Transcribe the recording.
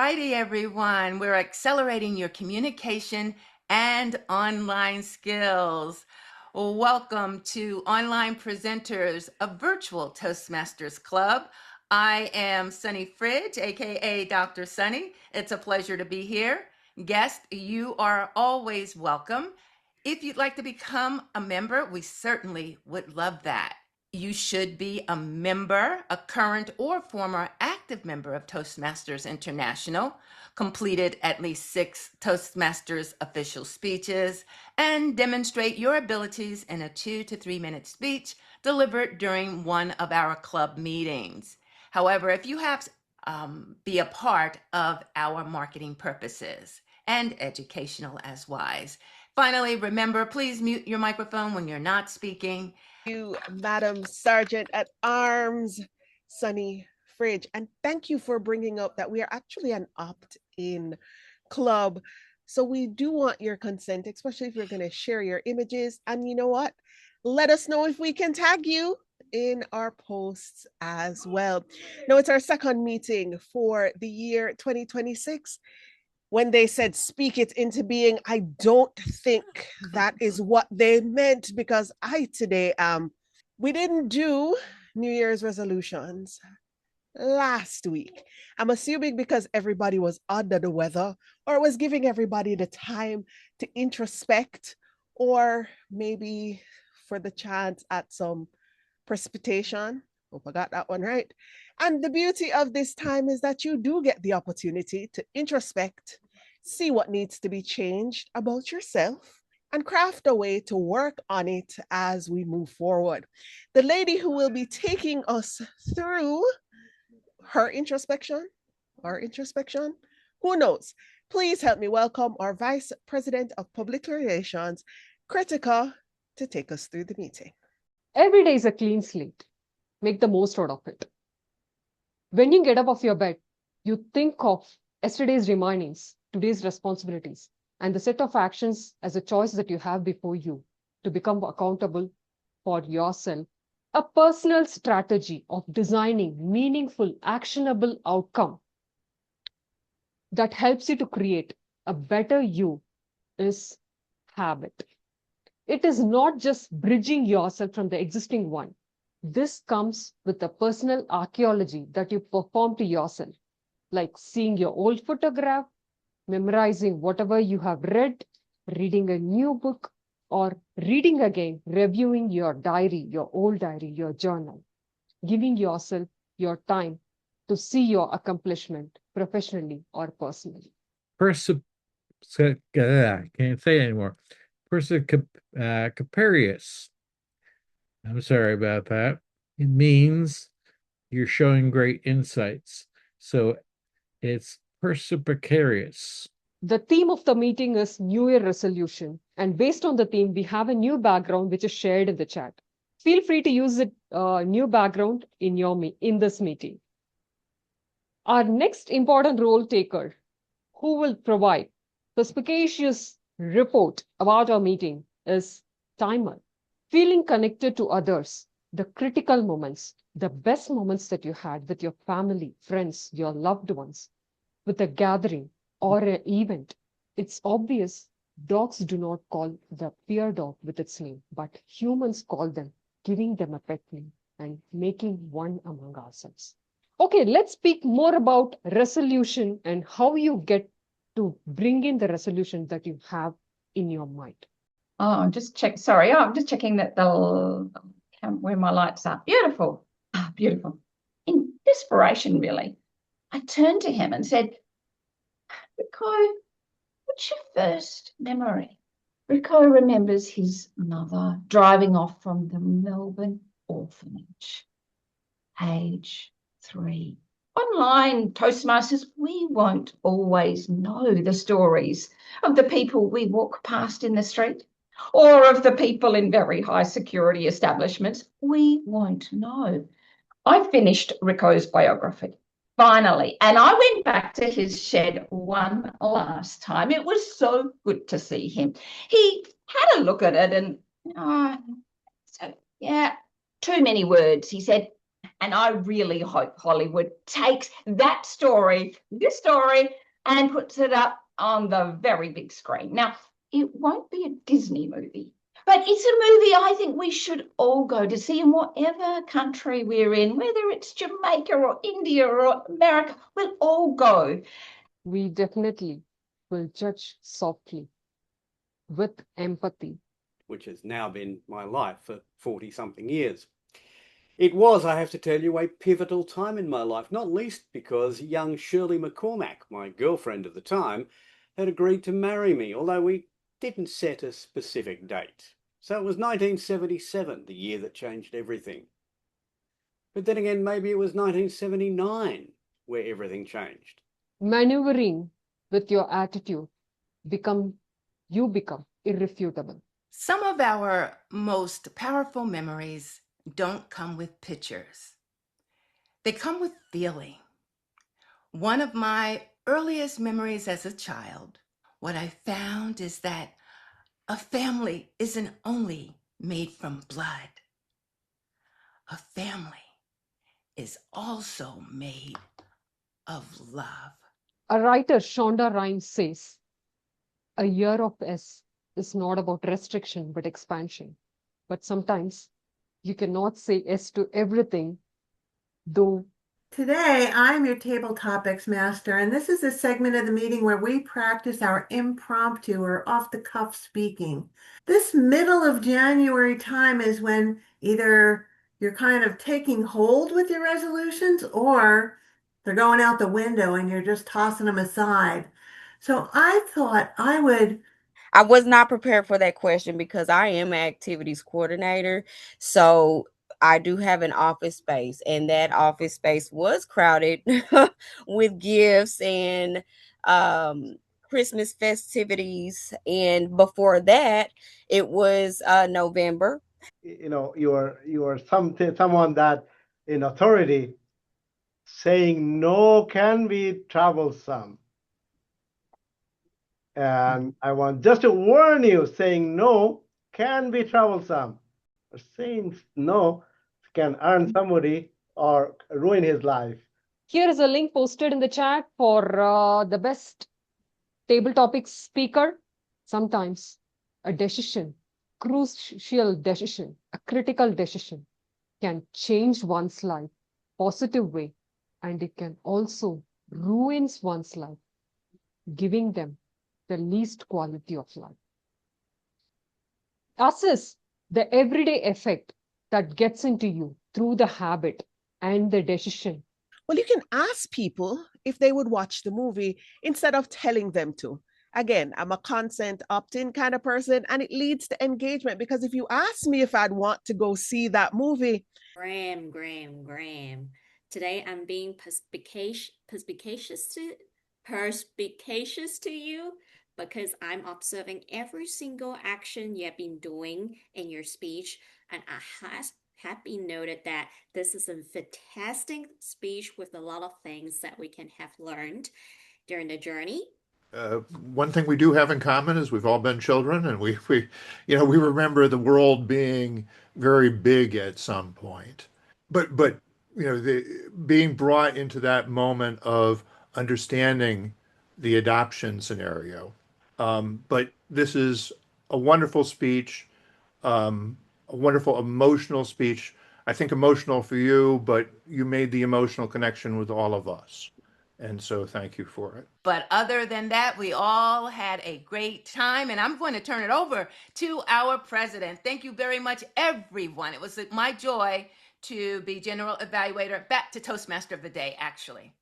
righty, everyone. We're accelerating your communication and online skills. Welcome to Online Presenters, a virtual Toastmasters Club. I am Sunny Fridge, aka Dr. Sunny. It's a pleasure to be here. Guest, you are always welcome. If you'd like to become a member, we certainly would love that. You should be a member, a current or former active member of Toastmasters International, completed at least 6 Toastmasters official speeches, and demonstrate your abilities in a 2 to 3 minute speech delivered during one of our club meetings. However, if you have be a part of our marketing purposes and educational as wise. Finally, remember, please mute your microphone when you're not speaking. You, Madam Sergeant at Arms, Sunny Fridge. And thank you for bringing up that we are actually an opt-in club. So we do want your consent, especially if you're going to share your images. And you know what? Let us know if we can tag you in our posts as well. Now, it's our second meeting for the year 2026. When they said speak it into being, I don't think that is what they meant, because we didn't do New Year's resolutions last week. I'm assuming because everybody was under the weather, or it was giving everybody the time to introspect, or maybe for the chance at some precipitation. Hope I got that one right. And the beauty of this time is that you do get the opportunity to introspect, see what needs to be changed about yourself, and craft a way to work on it as we move forward. The lady who will be taking us through her introspection, who knows? Please help me welcome our Vice President of Public Relations, Kritika, to take us through the meeting. Every day is a clean slate. Make the most out of it. When you get up off your bed, you think of yesterday's remindings, today's responsibilities, and the set of actions as a choice that you have before you to become accountable for yourself. A personal strategy of designing meaningful, actionable outcome that helps you to create a better you is habit. It is not just bridging yourself from the existing one. This comes with a personal archaeology that you perform to yourself, like seeing your old photograph, memorizing whatever you have read, reading a new book, or reading again, reviewing your diary, your old diary, your journal, giving yourself your time to see your accomplishment professionally or personally. Can't say it anymore. Caparious. I'm sorry about that. It means you're showing great insights. So it's perspicacious. The theme of the meeting is New Year resolution. And based on the theme, we have a new background which is shared in the chat. Feel free to use the new background in this meeting. Our next important role taker, who will provide perspicacious report about our meeting, is timer. Feeling connected to others, the critical moments, the best moments that you had with your family, friends, your loved ones, with a gathering or an event. It's obvious dogs do not call the peer dog with its name, but humans call them, giving them a pet name and making one among ourselves. Okay, let's speak more about resolution and how you get to bring in the resolution that you have in your mind. Oh, I'm just checking that where my lights are. Beautiful. Beautiful. In desperation, really, I turned to him and said, Rico, what's your first memory? Rico remembers his mother driving off from the Melbourne orphanage, age 3. Online Toastmasters, we won't always know the stories of the people we walk past in the street, or of the people in very high security establishments. We won't know. I finished Rico's biography, finally, and I went back to his shed one last time. It was so good to see him. He had a look at it and, too many words. He said, And I really hope Hollywood takes that story, this story, and puts it up on the very big screen. Now, it won't be a Disney movie, but it's a movie I think we should all go to see in whatever country we're in, whether it's Jamaica or India or America, we'll all go. We definitely will judge softly, with empathy. Which has now been my life for 40-something years. It was, I have to tell you, a pivotal time in my life, not least because young Shirley McCormack, my girlfriend at the time, had agreed to marry me, although we didn't set a specific date. So it was 1977, the year that changed everything. But then again, maybe it was 1979 where everything changed. Maneuvering with your attitude, you become irrefutable. Some of our most powerful memories don't come with pictures. They come with feeling. One of my earliest memories as a child, what I found is that a family isn't only made from blood. A family is also made of love. A writer, Shonda Rhimes, says, a year of S is not about restriction but expansion. But sometimes you cannot say yes to everything, though. Today, I'm your table topics master, and this is a segment of the meeting where we practice our impromptu or off-the-cuff speaking. This middle of January time is when either you're kind of taking hold with your resolutions or they're going out the window and you're just tossing them aside. So I thought I was not prepared for that question because I am an activities coordinator. So I do have an office space, and that office space was crowded with gifts and Christmas festivities. And before that, it was November. You are someone that in authority saying no can be troublesome. And I want just to warn you, saying no can be troublesome. Saying no can earn somebody or ruin his life. Here is a link posted in the chat for the best table topics speaker. Sometimes a decision, crucial decision, a critical decision can change one's life positive way, and it can also ruins one's life, giving them the least quality of life. Assess the everyday effect that gets into you through the habit and the decision. Well, you can ask people if they would watch the movie instead of telling them to. Again, I'm a consent opt-in kind of person, and it leads to engagement because if you ask me if I'd want to go see that movie. Graham. Today I'm being perspicacious to you because I'm observing every single action you have been doing in your speech, and I have been noted that this is a fantastic speech with a lot of things that we can have learned during the journey. One thing we do have in common is we've all been children, and we remember the world being very big at some point. But being brought into that moment of understanding the adoption scenario. But this is a wonderful speech, a wonderful emotional speech. I think emotional for you, but you made the emotional connection with all of us. And so thank you for it. But other than that, we all had a great time. And I'm going to turn it over to our president. Thank you very much, everyone. It was my joy to be general evaluator. Back to Toastmaster of the Day, actually.